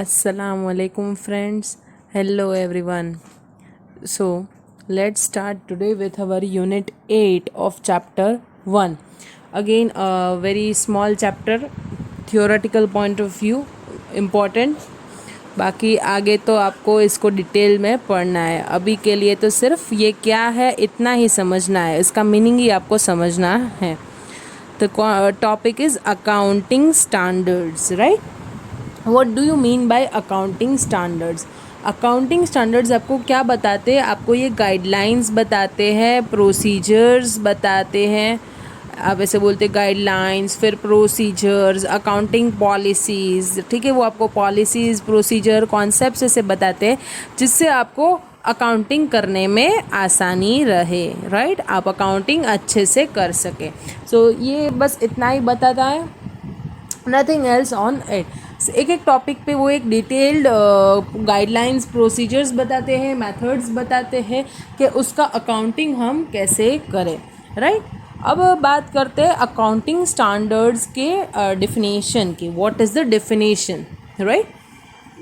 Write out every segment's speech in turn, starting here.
Assalamu alaikum friends. Hello everyone. So let's start today with our unit 8 of chapter 1. Again a very small chapter, theoretical point of view important. बाकी आगे तो आपको इसको detail में पढ़ना है. अभी के लिए तो सिर्फ ये क्या है इतना ही समझना है, इसका मीनिंग ही आपको समझना है. The topic is accounting standards, right? What do you mean by accounting standards? Accounting standards आपको क्या बताते हैं? आपको ये गाइडलाइंस बताते हैं, प्रोसीजर्स बताते हैं. आप ऐसे बोलते गाइडलाइंस, फिर प्रोसीजर्स, अकाउंटिंग पॉलिसीज़. ठीक है, वो आपको पॉलिसीज़, प्रोसीजर, कॉन्सेप्ट्स ऐसे बताते हैं जिससे आपको अकाउंटिंग करने में आसानी रहे. राइट, आप अकाउंटिंग अच्छे से कर सके. सो ये बस इतना ही बताता है, नथिंग एल्स ऑन इट. एक एक टॉपिक पे वो एक डिटेल्ड गाइडलाइंस, प्रोसीजर्स बताते हैं, मेथड्स बताते हैं कि उसका अकाउंटिंग हम कैसे करें. राइट, अब बात करते हैं अकाउंटिंग स्टैंडर्ड्स के डिफिनेशन की. What is the definition? Right,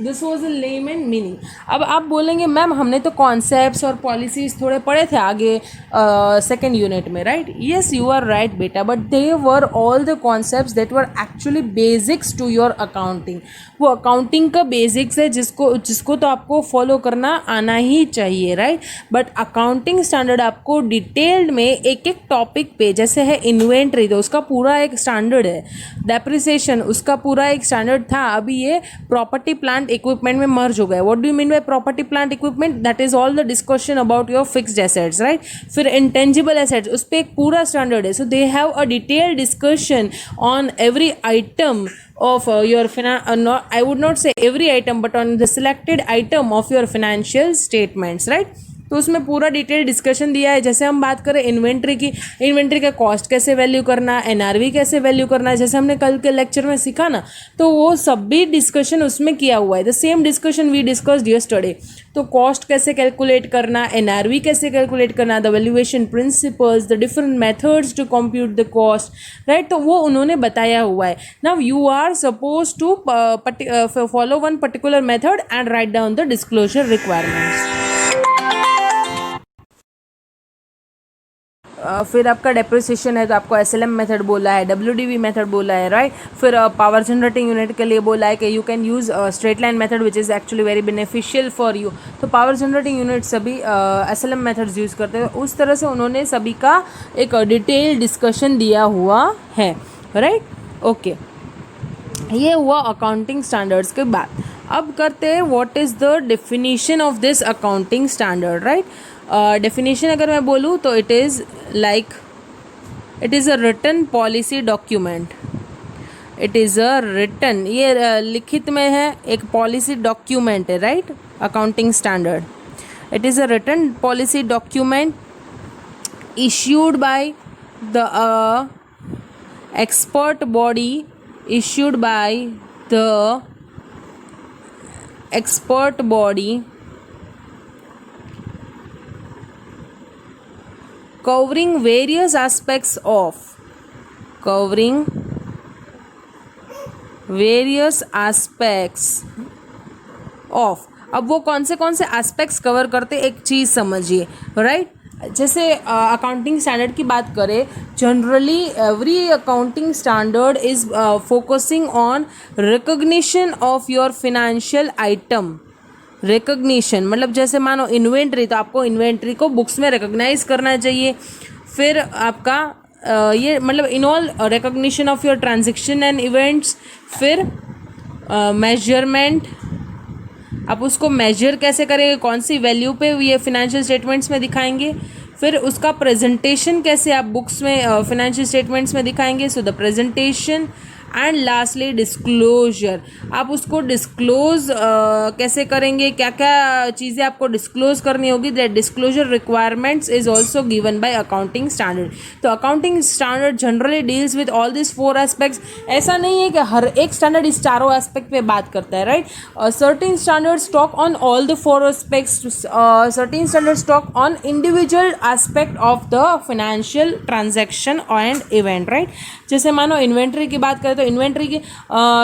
this was a lemon meaning. अब आप बोलेंगे मैम हमने तो कॉन्सेप्ट्स और पॉलिसीज़ थोड़े पढ़े थे आगे सेकेंड यूनिट में. Right, yes you are right बेटा, but they were all the concepts that were actually basics to your accounting. वो अकाउंटिंग का बेसिक्स है जिसको तो आपको फॉलो करना आना ही चाहिए. राइट, बट अकाउंटिंग स्टैंडर्ड आपको डिटेल्ड में एक एक टॉपिक पे, जैसे है इन्वेंट्री तो उसका पूरा एक स्टैंडर्ड है, डेप्रिसिएशन उसका पूरा एक स्टैंडर्ड था. अभी ये प्रॉपर्टी प्लांट इक्विपमेंट में मर्ज हो गया. What do you mean by property plant equipment? That is all the discussion about your fixed assets. Right, फिर इंटेंजिबल एसेट्स, उस पर एक पूरा स्टैंडर्ड है. So they have a detailed discussion on every item of your I would not say every item, but on the selected item of your financial statements. Right, तो उसमें पूरा detail discussion दिया है. जैसे हम बात करें इन्वेंट्री की, इन्वेंट्री का कॉस्ट कैसे वैल्यू करना, एनआरवी कैसे वैल्यू करना, जैसे हमने कल के लेक्चर में सीखा ना, तो वो सब भी डिस्कशन उसमें किया हुआ है. The same discussion we discussed yesterday. तो कॉस्ट कैसे कैलकुलेट करना, एनआरवी कैसे कैलकुलेट करना, the valuation principles, the different methods to compute the cost. Right, तो वो उन्होंने बताया हुआ है. Now you are suppose to follow one particular method and write down the disclosure requirements. फिर आपका डेप्रिसिएशन है तो आपको एसएलएम मेथड बोला है, डब्ल्यूडीवी मेथड बोला है. राइट, फिर पावर जनरेटिंग यूनिट के लिए बोला है कि you can use straight line method which is actually very beneficial for you. तो पावर जनरेटिंग यूनिट सभी एसएलएम मेथड्स यूज़ करते हैं. उस तरह से उन्होंने सभी का एक डिटेल डिस्कशन दिया हुआ है. राइट, ओके, ये हुआ अकाउंटिंग स्टैंडर्ड्स के बाद. अब करते हैं what is the definition of this accounting standard. Right, definition अगर मैं बोलूँ तो it is a written policy document. It is a written, ये लिखित में है, एक पॉलिसी डॉक्यूमेंट है. Right, accounting standard, it is a written policy document issued by the expert body, issued by the expert body covering various aspects of अब वो कौन से एस्पेक्ट्स कवर करते, एक चीज़ समझिए. राइट, जैसे अकाउंटिंग स्टैंडर्ड की बात करें, generally every accounting standard is focusing on recognition of your financial item. Recognition मतलब जैसे मानो इन्वेंट्री, तो आपको इन्वेंट्री को बुक्स में रिकग्नाइज करना चाहिए. फिर आपका ये मतलब in all recognition of your transaction and events. फिर मेजरमेंट, आप उसको मेजर कैसे करेंगे, कौन सी वैल्यू पे ये फिनेंशियल स्टेटमेंट्स में दिखाएंगे. फिर उसका प्रेजेंटेशन कैसे आप बुक्स में फिनेंशियल स्टेटमेंट्स में दिखाएंगे. So the presentation and lastly disclosure, आप उसको डिस्क्लोज कैसे करेंगे, क्या क्या चीज़ें आपको डिस्क्लोज करनी होगी. That disclosure requirements is also given by accounting standard. तो accounting standard generally deals with all this 4 aspects. ऐसा नहीं है कि हर एक स्टैंडर्ड इस चारों एस्पेक्ट पे बात करता है. Right, certain standards talk on all the 4 aspects, certain standards talk on individual aspect of the financial transaction and event. Right, जैसे मानो इन्वेंट्री की बात करें तो पे इन्वेंट्री की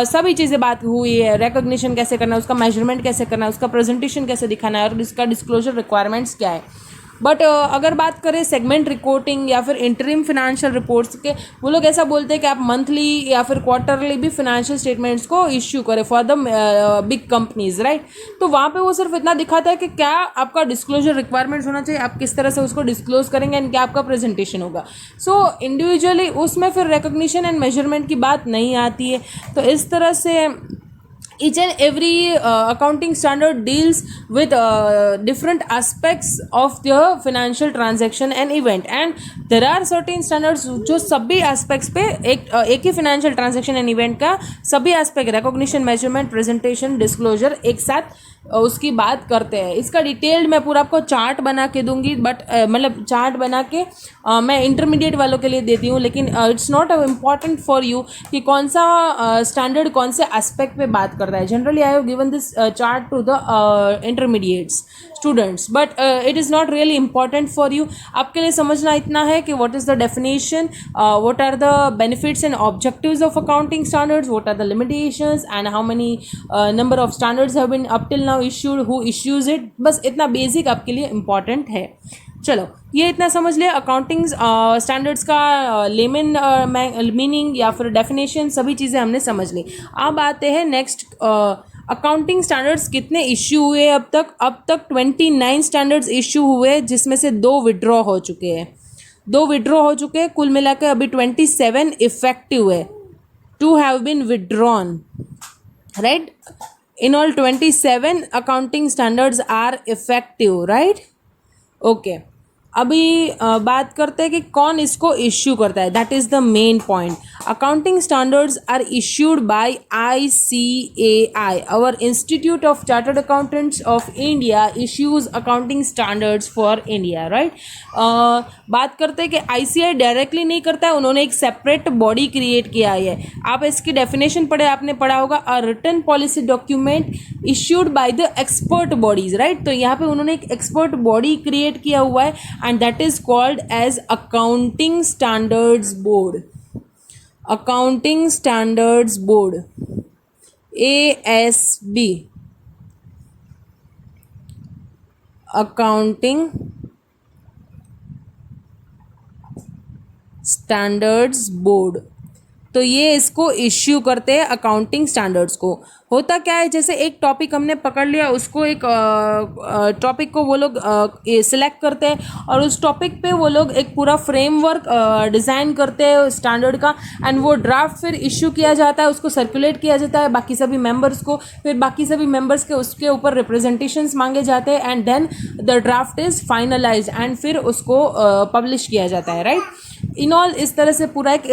सभी चीज़ें बात हुई है, रिकॉग्निशन कैसे करना है, उसका मेजरमेंट कैसे करना है, उसका प्रेजेंटेशन कैसे दिखाना है और इसका डिस्क्लोजर रिक्वायरमेंट्स क्या है। बट अगर बात करें सेगमेंट रिपोर्टिंग या फिर इंटरिम फिनेंशियल रिपोर्ट्स के, वो लोग ऐसा बोलते हैं कि आप मंथली या फिर क्वार्टरली भी फिनेंशियल स्टेटमेंट्स को इश्यू करें for the big companies, right. तो वहाँ पे वो सिर्फ इतना दिखाता है कि क्या आपका डिस्क्लोजर रिक्वायरमेंट्स होना चाहिए, आप किस तरह से उसको डिस्क्लोज करेंगे एंड क्या आपका प्रेजेंटेशन होगा। सो इंडिविजुअली उसमें फिर रिकॉग्निशन एंड मेजरमेंट की बात नहीं आती है। तो इस तरह से each and every accounting standard deals with different aspects of the financial transaction and event, and there are certain standards जो सभी aspects पे एक ही financial transaction and event का सभी aspect recognition, measurement, presentation, disclosure एक साथ उसकी बात करते हैं। इसका डिटेल्ड मैं पूरा आपको चार्ट बना के दूंगी, बट मतलब चार्ट बना के मैं इंटरमीडिएट वालों के लिए देती हूँ, लेकिन it's not important for you कि कौन सा स्टैंडर्ड कौन से एस्पेक्ट पे बात करता है। Generally I have given this chart to the intermediates students, but it is not really important for you. आपके लिए समझना इतना है कि what is the definition, what are the benefits and objectives of accounting standards, what are the limitations and how many number of standards have been up till now issued, who issues it, बस इतना basic आपके लिए important है। चलो ये इतना समझ लिया अकाउंटिंग स्टैंडर्ड्स का लेमन मीनिंग या फिर डेफिनेशन, सभी चीज़ें हमने समझ ली। अब आते हैं नेक्स्ट, अकाउंटिंग स्टैंडर्ड्स कितने इश्यू हुए अब तक 29 स्टैंडर्ड्स इश्यू हुए, जिसमें से 2 विड्रॉ हो चुके हैं, 2 विड्रॉ हो चुके हैं। कुल मिलाकर अभी 27 इफेक्टिव है, 2 have been withdrawn, right. In all 27 accounting standards are effective, right? Okay. अभी बात करते हैं कि कौन इसको इश्यू करता है, that is the main point. Accounting standards are issued by ICAI, our institute of chartered accountants of India issues accounting standards for India, right. बात करते हैं कि ICAI डायरेक्टली नहीं करता है, उन्होंने एक सेपरेट बॉडी क्रिएट किया है। आप इसकी डेफिनेशन पढ़े, आपने पढ़ा होगा, अ written policy document issued by the expert bodies, right. तो यहाँ पे उन्होंने एक एक्सपर्ट बॉडी क्रिएट किया हुआ है and that is called as Accounting Standards Board. Accounting Standards Board, ASB, Accounting Standards Board। तो ये इसको इश्यू करते हैं अकाउंटिंग स्टैंडर्ड्स को। होता क्या है, जैसे एक टॉपिक हमने पकड़ लिया, उसको एक टॉपिक को वो लोग सिलेक्ट करते हैं और उस टॉपिक पे वो लोग एक पूरा फ्रेमवर्क डिज़ाइन करते हैं स्टैंडर्ड का, एंड वो ड्राफ्ट फिर इश्यू किया जाता है, उसको सर्कुलेट किया जाता है बाकी सभी मेंबर्स को, फिर बाकी सभी मेंबर्स के उसके ऊपर रिप्रेजेंटेशंस मांगे जाते हैं, and then the draft is finalise and फिर उसको पब्लिश किया जाता है, राइट। इन ऑल इस तरह से पूरा एक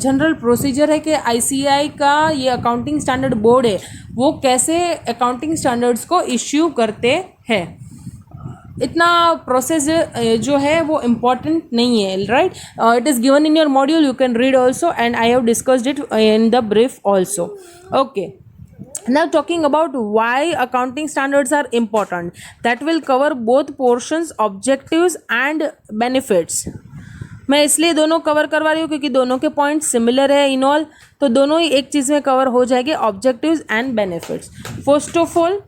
जनरल प्रोसीजर है कि ICAI का ये अकाउंटिंग स्टैंडर्ड बोर्ड है, वो कैसे अकाउंटिंग स्टैंडर्ड्स को इश्यू करते हैं। इतना प्रोसेस जो है वो इम्पॉर्टेंट नहीं है, right. It is given in your module, you can read also and I have discussed it in the brief also. Okay, now talking about why accounting standards are important, that will cover both portions, objectives and benefits। मैं इसलिए दोनों cover करवा रही हूँ क्योंकि दोनों के point similar है इन ऑल, तो दोनों ही एक चीज़ में कवर हो जाएंगे, objectives and benefits. First of all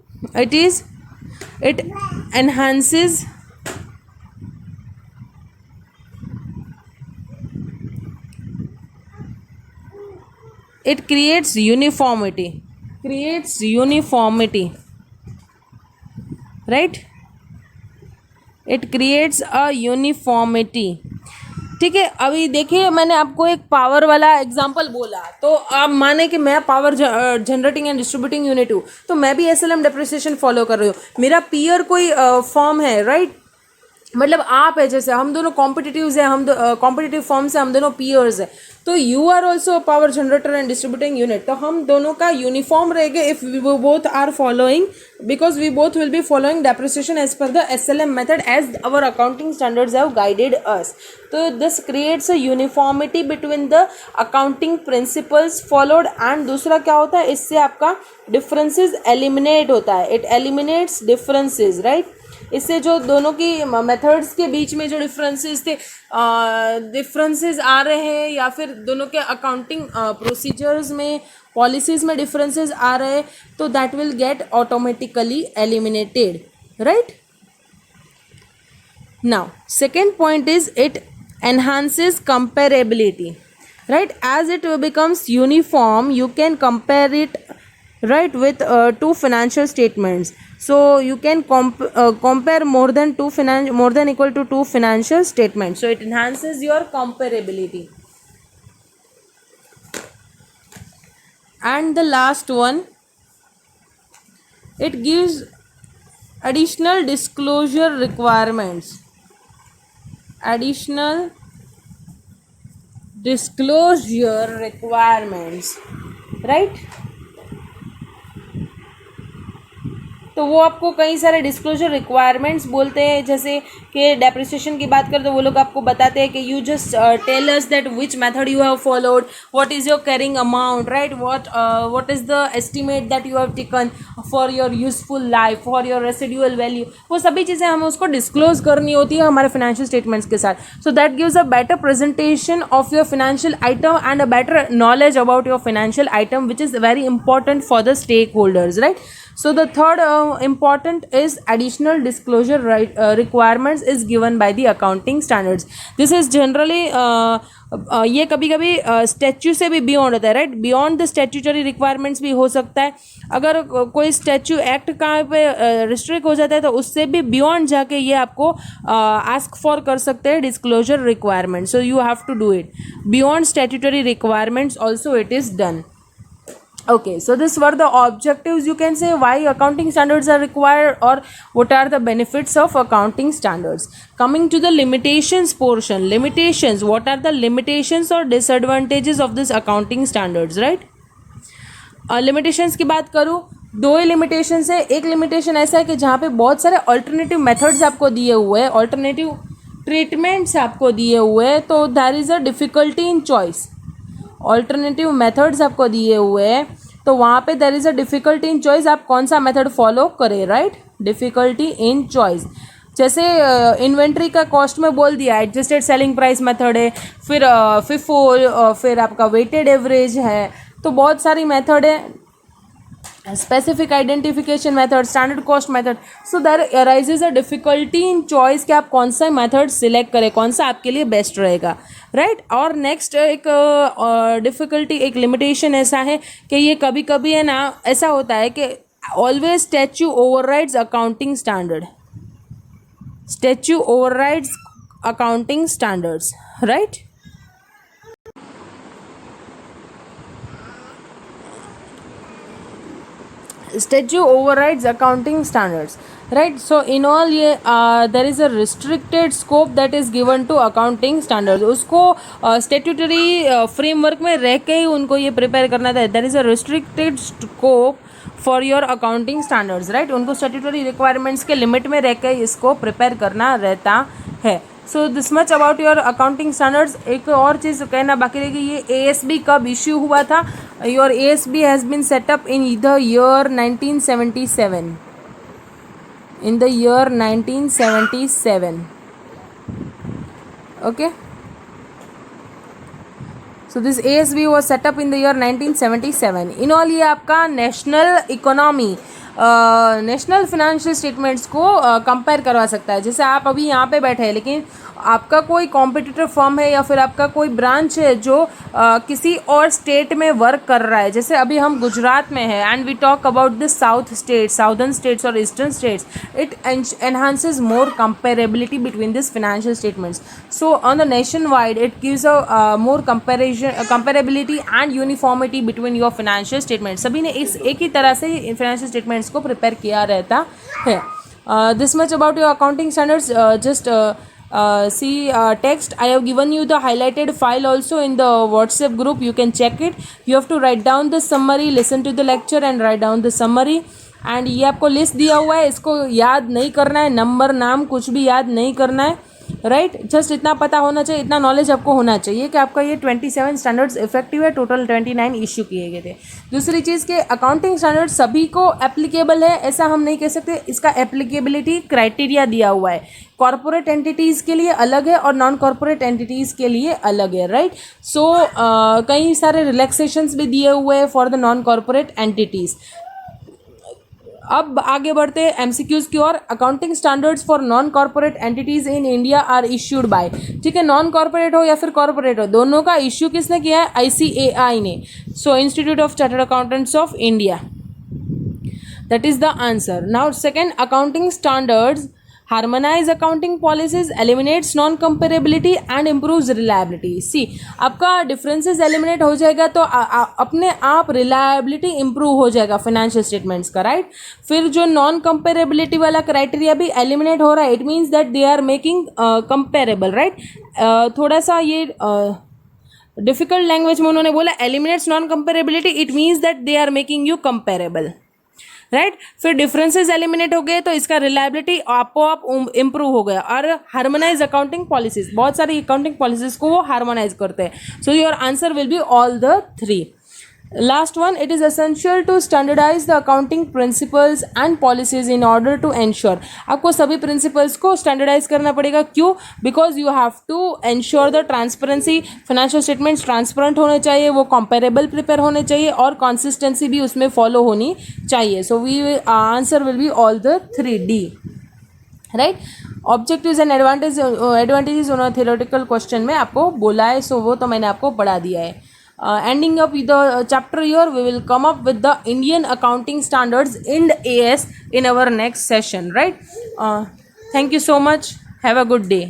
it enhances it creates uniformity, right? It creates a uniformity। ठीक है, अभी देखिए मैंने आपको एक पावर वाला एग्जांपल बोला, तो आप माने कि मैं power generating and distributing unit हूँ, तो मैं भी SLM डेप्रिसिएशन फॉलो कर रही हूँ, मेरा पीयर कोई फॉर्म है, राइट। मतलब आप है, जैसे हम दोनों कॉम्पिटिटिव्स हैं, हम कॉम्पिटिटिव फॉर्म से हम दोनों पीयर्स हैं, तो you are also power generator and distributing unit, तो हम दोनों का यूनिफॉर्म रहेगा if we both are following, because we both will be following depreciation as per the SLM method as our accounting standards have guided us. तो this creates a uniformity between the accounting principles followed, and दूसरा क्या होता है, इससे आपका differences eliminate होता है, it eliminates differences, right. इससे जो दोनों की मेथड्स के बीच में जो डिफरेंसेस आ रहे हैं या फिर दोनों के अकाउंटिंग प्रोसीजर्स में पॉलिसीज में डिफरेंसेस आ रहे हैं तो that will get automatically eliminated, right. Now, second point is it enhances comparability, right? As it becomes uniform, you can compare it, right, with two financial statements. So you can compare more than equal to two financial statements. So it enhances your comparability. And the last one, it gives additional disclosure requirements. Additional disclosure requirements, right? तो वो आपको कई सारे disclosure requirements बोलते हैं, जैसे कि depreciation की बात करें तो वो लोग आपको बताते हैं कि you just tell us that which method you have followed, what is your carrying amount, right, what is the estimate that you have taken for your useful life, for your residual value. वो सभी चीज़ें हमें उसको disclose करनी होती है हमारे financial statements के साथ. So that gives a better presentation of your financial item and a better knowledge about your financial item which is very important for the stakeholders, right. So the third important is additional disclosure requirements is given by the accounting standards. This is generally ये कभी कभी statue से भी beyond होता है, right. Beyond the statutory requirements भी हो सकता है. अगर कोई स्टैच्यू एक्ट कहाँ पे रिस्ट्रिक्ट हो जाता है तो उससे भी बियॉन्ड जाके ये आपको आस्क फॉर कर सकते हैं disclosure requirement. So you have to do it beyond statutory requirements also it is done. Okay, so this were the objectives, you can say, why accounting standards are required or what are the benefits of accounting standards. Coming to the limitations portion, limitations, what are the limitations or disadvantages of this accounting standards, right? Limitations की बात करूँ, दो ही limitations है. एक limitation ऐसा है कि जहाँ पे बहुत सारे ऑल्टरनेटिव मेथड्स आपको दिए हुए हैं, ऑल्टरनेटिव ट्रीटमेंट्स आपको दिए हुए हैं, तो there is a difficulty in choice. Alternative methods आपको दिए हुए हैं तो वहाँ पे there is a difficulty in choice, आप कौन सा मेथड फॉलो करें, राइट. डिफ़िकल्टी इन चॉइस, जैसे इन्वेंट्री का कॉस्ट में बोल दिया एडजस्टेड सेलिंग प्राइस मेथड है, फिर FIFO, फिर आपका वेटेड एवरेज है, तो बहुत सारी मेथड है. Specific identification method, standard cost method. So there arises a difficulty in choice कि आप कौन सा मेथड सिलेक्ट करें, कौन सा आपके लिए बेस्ट रहेगा, राइट. और नेक्स्ट एक डिफ़िकल्टी, एक लिमिटेशन ऐसा है कि ये कभी कभी है ना, ऐसा होता है कि always statue overrides accounting standard. Statue overrides accounting standards, right. Statute overrides accounting standards, right. So in all ये there is a restricted scope that is given to accounting standards. उसको statutory framework में रह के ही उनको ये prepare करना था. there is a restricted scope for your accounting standards, right. उनको statutory requirements के लिमिट में रह के इसको प्रिपेयर करना रहता है. So this much about your accounting standards. एक और चीज़ कहना बाकी रहेगी, ये ASB कब इश्यू हुआ था. Your ASB has been set up in the year 1977. In the year 1977. Okay, so this ASB was set up in the year 1977. In all ये आपका national economy, national financial statements को कंपेयर करवा सकता है. जैसे आप अभी यहाँ पे बैठे हैं लेकिन आपका कोई कॉम्पिटिटर फर्म है या फिर आपका कोई ब्रांच है जो किसी और स्टेट में वर्क कर रहा है. जैसे अभी हम गुजरात में है and we talk about the south state, southern states और eastern states. It enhances more comparability between this financial statements. So on the nation wide it gives a more comparability and uniformity between your financial statements. सभी ने इस एक ही तरह से financial statements को prepare किया रहता है. This much about your accounting standards. Just see text. I have given you the highlighted file also in the WhatsApp group. You can check it. You have to write down the summary, listen to the lecture and write down the summary. And ये आपको list दिया हुआ है, इसको याद नहीं करना है, नंबर नाम कुछ भी याद नहीं करना है. राइट जस्ट इतना पता होना चाहिए, इतना नॉलेज आपको होना चाहिए कि आपका ये 27 स्टैंडर्ड्स इफेक्टिव है, टोटल 29 इश्यू किए गए थे। दूसरी चीज़ के अकाउंटिंग स्टैंडर्ड सभी को एप्लीकेबल है ऐसा हम नहीं कह सकते, इसका एप्लीकेबिलिटी क्राइटेरिया दिया हुआ है, कॉर्पोरेट एंटिटीज़ के लिए अलग है और नॉन कॉर्पोरेट एंटिटीज़ के लिए अलग है, राइट। सो कई सारे रिलैक्सेशंस भी दिए हुए हैं for the non corporate entities. अब आगे बढ़ते हैं एमसीक्यूज की ओर। Accounting standards for non corporate entities in India are issued by, ठीक है, नॉन कॉर्पोरेट हो या फिर कॉर्पोरेट हो, दोनों का इश्यू किसने किया है, आईसीएआई ने। So institute of chartered accountants of India, that is the answer. Now second, accounting standards harmonize accounting policies, eliminates non comparability and improves reliability. See, आपका differences eliminate हो जाएगा तो अपने आप reliability improve हो जाएगा financial statements का, right। फिर जो non comparability वाला criteria भी eliminate हो रहा है, it means that they are making comparable, right। थोड़ा सा ये डिफिकल्ट लैंग्वेज में उन्होंने बोला eliminates non comparability, it means that they are making you comparable, right. फिर डिफरेंसेस एलिमिनेट हो गए तो इसका रिलायबिलिटी आपो आप इम्प्रूव हो गया। और हार्मोनाइज अकाउंटिंग पॉलिसीज, बहुत सारी अकाउंटिंग पॉलिसीज को वो हार्मोनाइज करते हैं। So your answer will be all the three. Last one, it is essential to standardise the accounting principles and policies in order to ensure, आपको सभी प्रिंसिपल्स को standardise करना पड़ेगा। क्यों? Because you have to ensure the transparency, financial statements transparent होने चाहिए, वो comparable prepare होने चाहिए और कंसिस्टेंसी भी उसमें फॉलो होनी चाहिए। So we answer will be all the three, D, right. Objectives and advantages उन्होंने थ्योरेटिकल क्वेश्चन में आपको बोला है, सो वो तो मैंने आपको पढ़ा दिया है। Ending up with the chapter here, we will come up with the Indian accounting standards Ind AS in our next session, right? Thank you so much. Have a good day.